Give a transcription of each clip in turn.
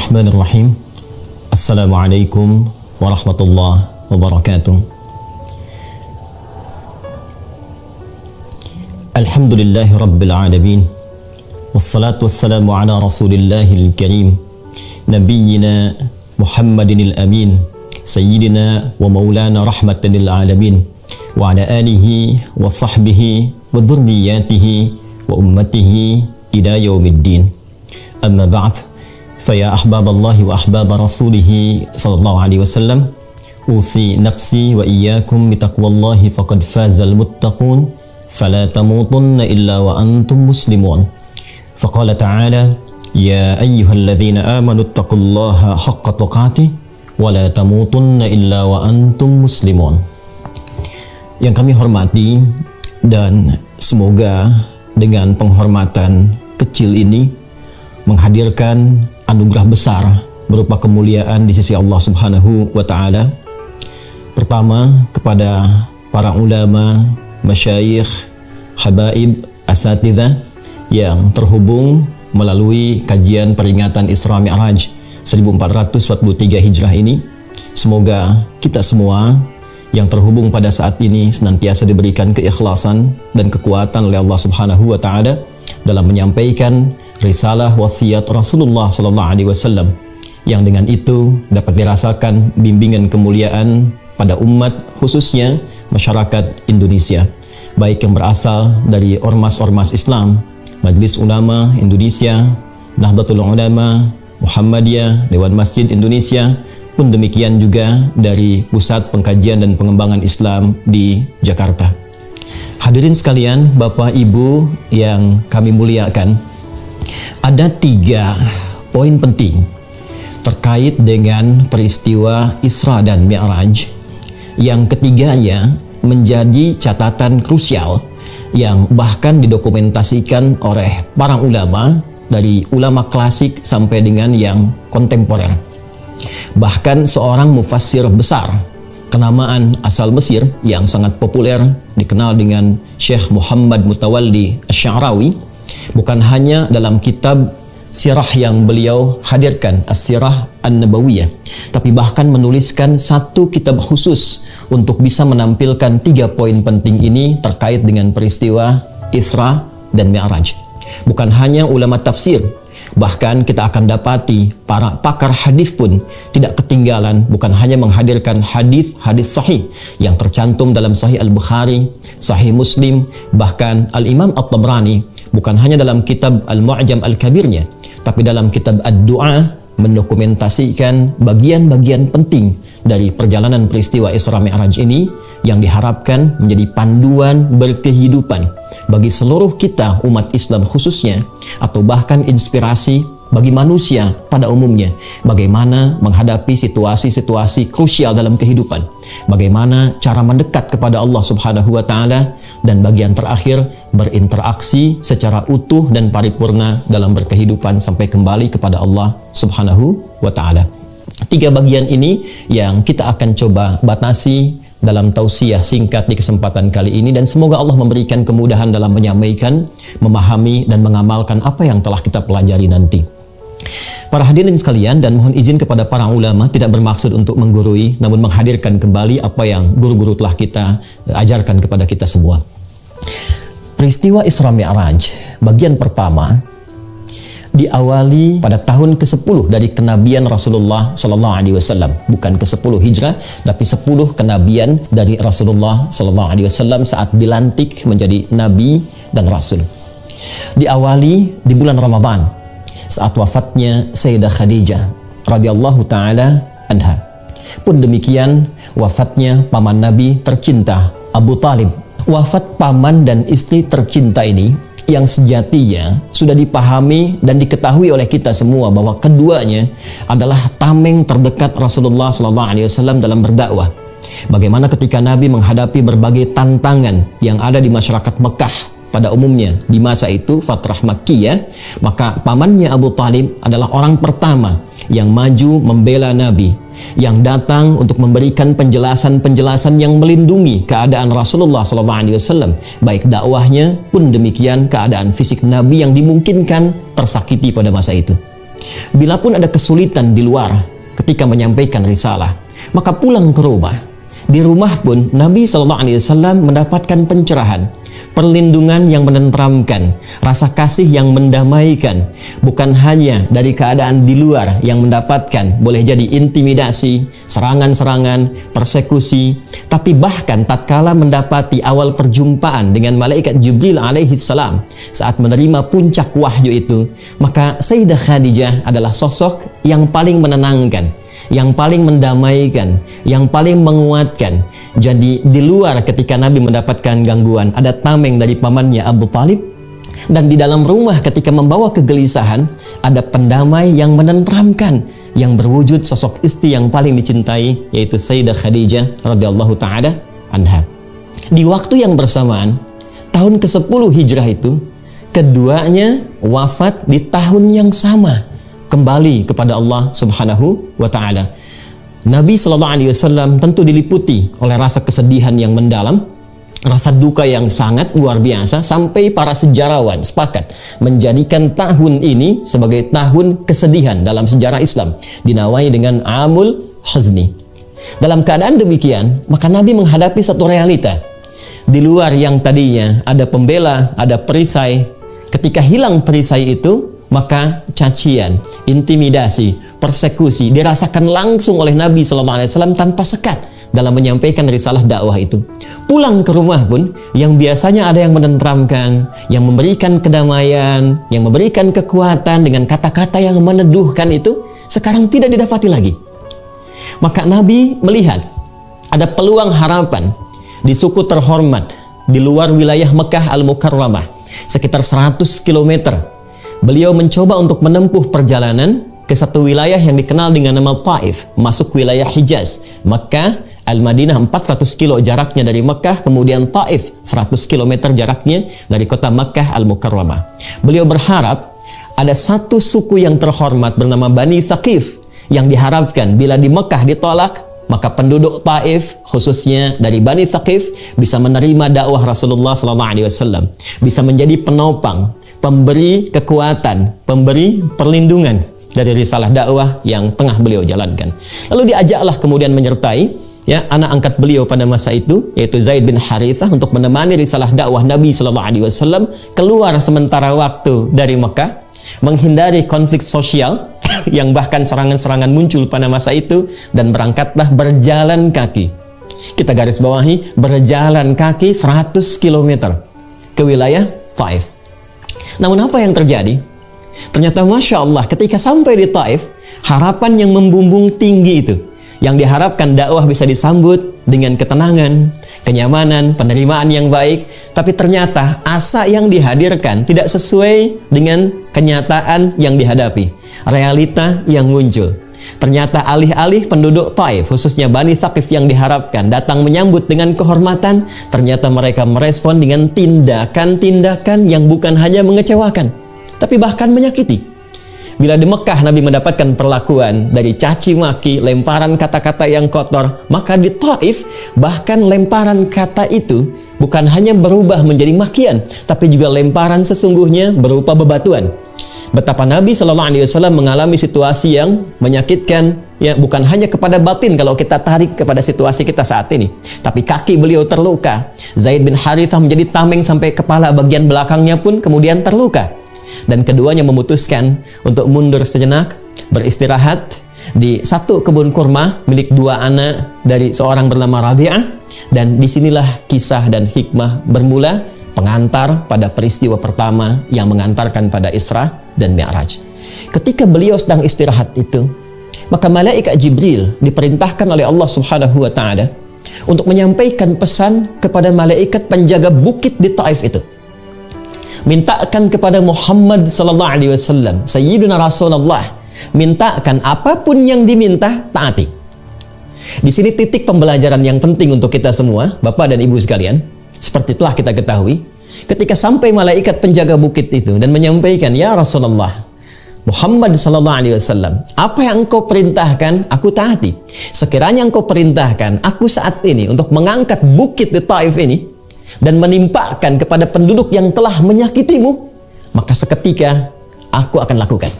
Bismillahirrahmanirrahim. Assalamualaikum warahmatullahi wabarakatuh. Alhamdulillahi rabbil alamin. Wassalatu wassalamu ala rasulillahil karim, nabiyyina Muhammadinil amin, sayyidina wa maulana rahmatan lil alamin, wa ala alihi wa sahbihi wa dhurriyyatihi wa ummatihi ila yaumiddin. Amma ba'd. فيا أحباب الله وأحباب رسوله صلى الله عليه وسلم أوصي نفسي وإياكم بتقوى الله فقد فاز المتقون فلا تموتن إلا وأنتم مسلمون. فقال تعالى يا أيها الذين آمنوا اتقوا الله حق تقاته ولا تموتن إلا وأنتم مسلمون. Yang kami hormati dan semoga dengan penghormatan kecil ini menghadirkan anugerah besar berupa kemuliaan di sisi Allah Subhanahu wa taala. Pertama, kepada para ulama, masyayikh, habaib, asatidzah yang terhubung melalui kajian peringatan Isra Mi'raj 1443 Hijrah ini. Semoga kita semua yang terhubung pada saat ini senantiasa diberikan keikhlasan dan kekuatan oleh Allah Subhanahu wa taala dalam menyampaikan risalah wasiat Rasulullah sallallahu alaihi wasallam, yang dengan itu dapat dirasakan bimbingan kemuliaan pada umat, khususnya masyarakat Indonesia, baik yang berasal dari ormas-ormas Islam, Majelis Ulama Indonesia, Nahdlatul Ulama, Muhammadiyah, Dewan Masjid Indonesia, pun demikian juga dari Pusat Pengkajian dan Pengembangan Islam di Jakarta. Hadirin sekalian, Bapak Ibu yang kami muliakan, ada 3 poin penting terkait dengan peristiwa Isra dan Mi'raj, yang ketiganya menjadi catatan krusial yang bahkan didokumentasikan oleh para ulama, dari ulama klasik sampai dengan yang kontemporer. Bahkan seorang mufassir besar kenamaan asal Mesir yang sangat populer dikenal dengan Syekh Muhammad Mutawalli Asy-Sya'rawi, bukan hanya dalam kitab sirah yang beliau hadirkan, As-Sirah An-Nabawiyah, tapi bahkan menuliskan satu kitab khusus untuk bisa menampilkan 3 poin penting ini terkait dengan peristiwa Isra dan Mi'raj. Bukan hanya ulama tafsir, bahkan kita akan dapati para pakar hadis pun tidak ketinggalan, bukan hanya menghadirkan hadis-hadis sahih yang tercantum dalam Sahih Al-Bukhari, Sahih Muslim, bahkan Al-Imam At-Tabrani bukan hanya dalam kitab Al-Mu'jam Al-Kabirnya, tapi dalam kitab Ad-Du'a mendokumentasikan bagian-bagian penting dari perjalanan peristiwa Isra Mi'raj ini, yang diharapkan menjadi panduan berkehidupan bagi seluruh kita umat Islam khususnya, atau bahkan inspirasi bagi manusia pada umumnya, bagaimana menghadapi situasi-situasi krusial dalam kehidupan, bagaimana cara mendekat kepada Allah Subhanahu wa taala, dan bagian terakhir berinteraksi secara utuh dan paripurna dalam berkehidupan sampai kembali kepada Allah Subhanahu wa taala. 3 bagian ini yang kita akan coba batasi dalam tausiah singkat di kesempatan kali ini, dan semoga Allah memberikan kemudahan dalam menyampaikan, memahami, dan mengamalkan apa yang telah kita pelajari nanti. Para hadirin sekalian, dan mohon izin kepada para ulama, tidak bermaksud untuk menggurui, namun menghadirkan kembali apa yang guru-guru telah kita ajarkan kepada kita semua. Peristiwa Isra Mi'raj bagian pertama diawali pada tahun ke-10 dari kenabian Rasulullah sallallahu alaihi wasallam, bukan ke-10 Hijrah, tapi 10 kenabian dari Rasulullah sallallahu alaihi wasallam saat dilantik menjadi nabi dan rasul. Diawali di bulan Ramadan saat wafatnya Sayyidah Khadijah radhiyallahu taala anha. Pun demikian wafatnya paman Nabi tercinta Abu Talib. Wafat paman dan istri tercinta ini yang sejatinya sudah dipahami dan diketahui oleh kita semua bahwa keduanya adalah tameng terdekat Rasulullah SAW dalam berdakwah. Bagaimana ketika Nabi menghadapi berbagai tantangan yang ada di masyarakat Mekah pada umumnya di masa itu, Fatrah Makkiyah, maka pamannya Abu Talib adalah orang pertama yang maju membela Nabi, yang datang untuk memberikan penjelasan-penjelasan yang melindungi keadaan Rasulullah SAW, baik dakwahnya pun demikian keadaan fisik Nabi yang dimungkinkan tersakiti pada masa itu. Bila pun ada kesulitan di luar ketika menyampaikan risalah, maka pulang ke rumah. Di rumah pun Nabi SAW mendapatkan pencerahan, perlindungan yang menenteramkan, rasa kasih yang mendamaikan. Bukan hanya dari keadaan di luar yang mendapatkan, boleh jadi intimidasi, serangan-serangan, persekusi, tapi bahkan tatkala mendapati awal perjumpaan dengan malaikat Jibril alaihi salam saat menerima puncak wahyu itu, maka Sayyidah Khadijah adalah sosok yang paling menenangkan, yang paling mendamaikan, yang paling menguatkan. Jadi di luar ketika Nabi mendapatkan gangguan, ada tameng dari pamannya Abu Talib, dan di dalam rumah ketika membawa kegelisahan, ada pendamai yang menenteramkan, yang berwujud sosok istri yang paling dicintai, yaitu Sayyidah Khadijah radhiyallahu ta'ala anha. Di waktu yang bersamaan, tahun ke-10 Hijrah itu, keduanya wafat di tahun yang sama, kembali kepada Allah Subhanahu wa ta'ala. Nabi SAW tentu diliputi oleh rasa kesedihan yang mendalam, rasa duka yang sangat luar biasa, sampai para sejarawan sepakat menjadikan tahun ini sebagai tahun kesedihan dalam sejarah Islam, dinawai dengan Amul Huzni. Dalam keadaan demikian, maka Nabi menghadapi satu realita. Di luar yang tadinya ada pembela, ada perisai, ketika hilang perisai itu, maka cacian, intimidasi, persekusi dirasakan langsung oleh Nabi SAW tanpa sekat dalam menyampaikan risalah dakwah itu. Pulang ke rumah pun, yang biasanya ada yang menenteramkan, yang memberikan kedamaian, yang memberikan kekuatan dengan kata-kata yang meneduhkan itu, sekarang tidak didapati lagi. Maka Nabi melihat ada peluang harapan di suku terhormat di luar wilayah Mekah Al-Mukarramah, sekitar 100 km. Beliau mencoba untuk menempuh perjalanan ke satu wilayah yang dikenal dengan nama Taif, masuk wilayah Hijaz. Mekah, Al-Madinah 400 kilo jaraknya dari Mekah, kemudian Taif 100 km jaraknya dari kota Mekah Al-Mukarramah. Beliau berharap ada satu suku yang terhormat bernama Bani Thaqif, yang diharapkan bila di Mekah ditolak, maka penduduk Taif khususnya dari Bani Thaqif bisa menerima dakwah Rasulullah SAW, bisa menjadi penopang, pemberi kekuatan, pemberi perlindungan dari risalah dakwah yang tengah beliau jalankan. Lalu diajaklah kemudian menyertai anak angkat beliau pada masa itu, yaitu Zaid bin Harithah, untuk menemani risalah dakwah Nabi SAW keluar sementara waktu dari Mekah, menghindari konflik sosial yang bahkan serangan-serangan muncul pada masa itu, dan berangkatlah berjalan kaki. Kita garis bawahi, berjalan kaki 100 km ke wilayah Taif. Namun apa yang terjadi? Ternyata Masya Allah, ketika sampai di Taif, harapan yang membumbung tinggi itu, yang diharapkan dakwah bisa disambut dengan ketenangan, kenyamanan, penerimaan yang baik, tapi ternyata asa yang dihadirkan tidak sesuai dengan kenyataan yang dihadapi, realita yang muncul. Ternyata alih-alih penduduk Taif, khususnya Bani Thaqif yang diharapkan datang menyambut dengan kehormatan, ternyata mereka merespon dengan tindakan-tindakan yang bukan hanya mengecewakan, tapi bahkan menyakiti. Bila di Mekah Nabi mendapatkan perlakuan dari caci maki, lemparan kata-kata yang kotor, maka di Taif bahkan lemparan kata itu bukan hanya berubah menjadi makian, tapi juga lemparan sesungguhnya berupa bebatuan. Betapa Nabi SAW mengalami situasi yang menyakitkan, bukan hanya kepada batin kalau kita tarik kepada situasi kita saat ini, tapi kaki beliau terluka. Zaid bin Harithah menjadi tameng sampai kepala bagian belakangnya pun kemudian terluka. Dan keduanya memutuskan untuk mundur sejenak, beristirahat di satu kebun kurma milik dua anak dari seorang bernama Rabi'ah. Dan disinilah kisah dan hikmah bermula, pengantar pada peristiwa pertama yang mengantarkan pada Isra dan Mi'raj. Ketika beliau sedang istirahat itu, maka malaikat Jibril diperintahkan oleh Allah Subhanahu wa ta'ala untuk menyampaikan pesan kepada malaikat penjaga bukit di Taif itu. Mintakan kepada Muhammad sallallahu alaihi wasallam, Sayyiduna Rasulullah, mintakan apapun yang diminta, taati. Di sini titik pembelajaran yang penting untuk kita semua, Bapak dan Ibu sekalian. Seperti telah kita ketahui, ketika sampai malaikat penjaga bukit itu dan menyampaikan, ya Rasulullah Muhammad sallallahu alaihi wasallam, apa yang engkau perintahkan, aku taati. Sekiranya engkau perintahkan aku saat ini untuk mengangkat bukit di Taif ini dan menimpakan kepada penduduk yang telah menyakitimu, maka seketika aku akan lakukan.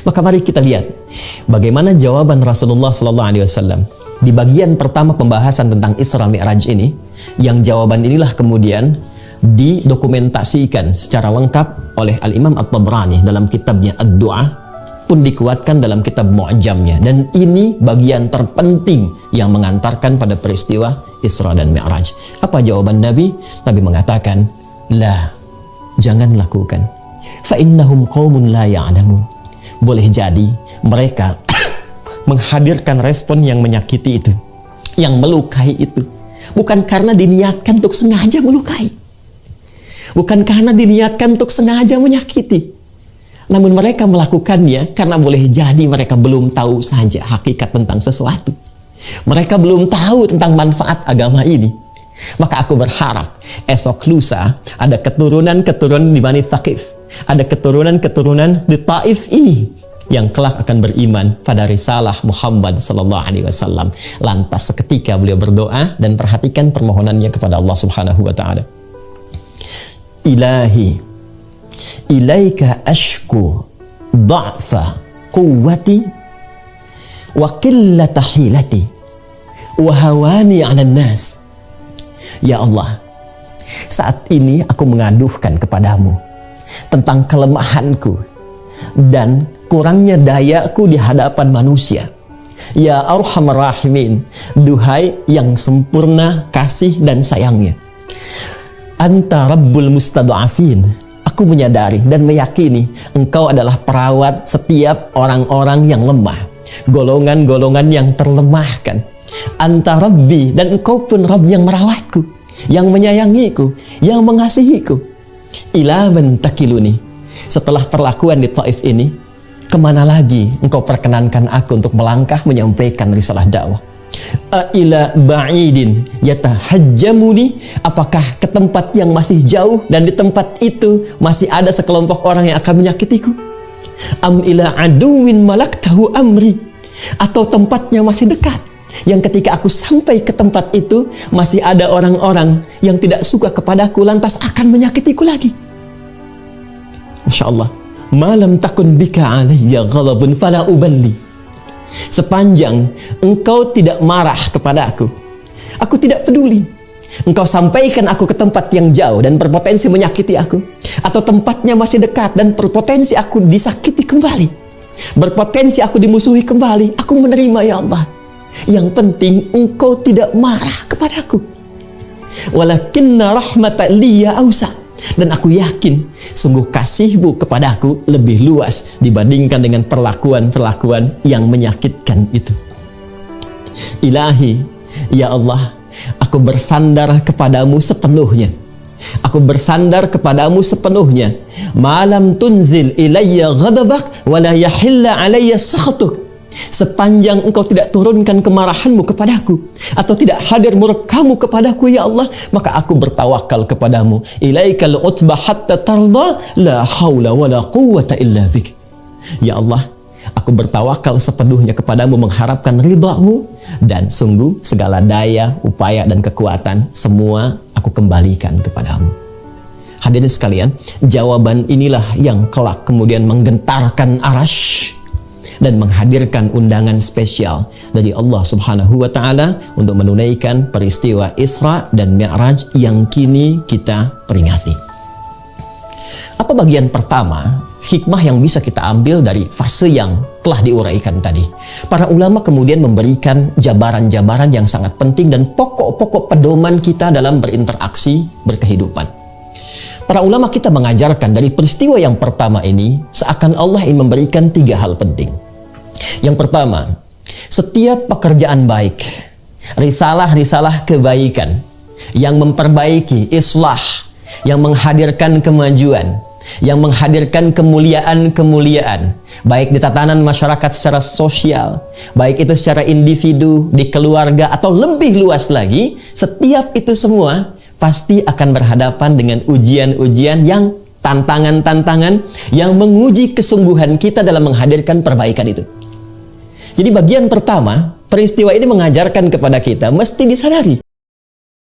Maka mari kita lihat bagaimana jawaban Rasulullah SAW di bagian pertama pembahasan tentang Isra Mi'raj ini, yang jawaban inilah kemudian didokumentasikan secara lengkap oleh Al-Imam At-Tabrani dalam kitabnya Ad-Du'a, pun dikuatkan dalam kitab Mu'jamnya. Dan ini bagian terpenting yang mengantarkan pada peristiwa Isra dan Mi'raj. Apa jawaban Nabi? Nabi mengatakan, "La, jangan lakukan. Fa innahum qaumun la ya'lamun." Boleh jadi mereka menghadirkan respon yang menyakiti itu, yang melukai itu, bukan karena diniatkan untuk sengaja melukai, bukan karena diniatkan untuk sengaja menyakiti, namun mereka melakukannya karena boleh jadi mereka belum tahu saja hakikat tentang sesuatu. Mereka belum tahu tentang manfaat agama ini. Maka aku berharap esok lusa ada keturunan-keturunan di Bani Thaqif, ada keturunan-keturunan di Taif ini yang kelak akan beriman pada risalah Muhammad sallallahu alaihi wasallam. Lantas seketika beliau berdoa dan perhatikan permohonannya kepada Allah Subhanahu wa taala. Ilahi, ilaika ashku dha'fa quwwati wa qillata hilati wa hawani 'alan nas. Ya Allah, saat ini aku mengaduhkan kepadamu tentang kelemahanku dan kurangnya dayaku di hadapan manusia. Ya Arhamar Rahimin, duhai yang sempurna kasih dan sayangnya. Anta Rabbul Mustad'afin. Aku menyadari dan meyakini Engkau adalah perawat setiap orang-orang yang lemah, golongan-golongan yang terlemahkan. Anta Rabbi, dan Engkau pun Rabb yang merawatku, yang menyayangiku, yang mengasihiku. Ila man takiluni. Setelah perlakuan di Taif ini, kemana lagi Engkau perkenankan aku untuk melangkah menyampaikan risalah dakwah? Ila ba'idin yatahajjamuni. Apakah ke tempat yang masih jauh dan di tempat itu masih ada sekelompok orang yang akan menyakitiku? Am ila aduwin malaktahu amri. Atau tempatnya masih dekat, yang ketika aku sampai ke tempat itu masih ada orang-orang yang tidak suka kepadaku lantas akan menyakitiku lagi. Masya Allah. Malam takun bika alayya ghadabun fala uballi. Sepanjang Engkau tidak marah kepada aku tidak peduli. Engkau sampaikan aku ke tempat yang jauh dan berpotensi menyakiti aku, atau tempatnya masih dekat dan berpotensi aku disakiti kembali, berpotensi aku dimusuhi kembali, aku menerima ya Allah. Yang penting Engkau tidak marah kepadaku. Walakinna rahmatan liya ausa. Dan aku yakin sungguh kasih-Mu kepadaku lebih luas dibandingkan dengan perlakuan-perlakuan yang menyakitkan itu. Ilahi, ya Allah, aku bersandar kepadamu sepenuhnya. Aku bersandar kepadamu sepenuhnya. Malam tunzil ilayya ghadabak wa la yahilla alayya sakhatuk. Sepanjang Engkau tidak turunkan kemarahan-Mu kepadaku, atau tidak hadir murka-Mu kepadaku ya Allah, maka aku bertawakal kepadamu. Ilaikal utbah hatta tarda, la haula wa la quwwata illa bik. Ya Allah, aku bertawakal sepenuhnya kepadamu mengharapkan ridha-Mu, dan sungguh segala daya, upaya dan kekuatan semua aku kembalikan kepadamu. Hadirin sekalian, jawaban inilah yang kelak kemudian menggentarkan Arasy dan menghadirkan undangan spesial dari Allah Subhanahu wa taala untuk menunaikan peristiwa Isra dan Mi'raj yang kini kita peringati. Apa bagian pertama hikmah yang bisa kita ambil dari fase yang telah diuraikan tadi? Para ulama kemudian memberikan jabaran-jabaran yang sangat penting dan pokok-pokok pedoman kita dalam berinteraksi berkehidupan. Para ulama kita mengajarkan dari peristiwa yang pertama ini, seakan Allah ingin memberikan 3 hal penting. Yang pertama, setiap pekerjaan baik, risalah-risalah kebaikan yang memperbaiki, islah, yang menghadirkan kemajuan, yang menghadirkan kemuliaan-kemuliaan, baik di tatanan masyarakat secara sosial, baik itu secara individu, di keluarga, atau lebih luas lagi, setiap itu semua pasti akan berhadapan dengan ujian-ujian yang tantangan-tantangan yang menguji kesungguhan kita dalam menghadirkan perbaikan itu. Jadi bagian pertama, peristiwa ini mengajarkan kepada kita mesti disadari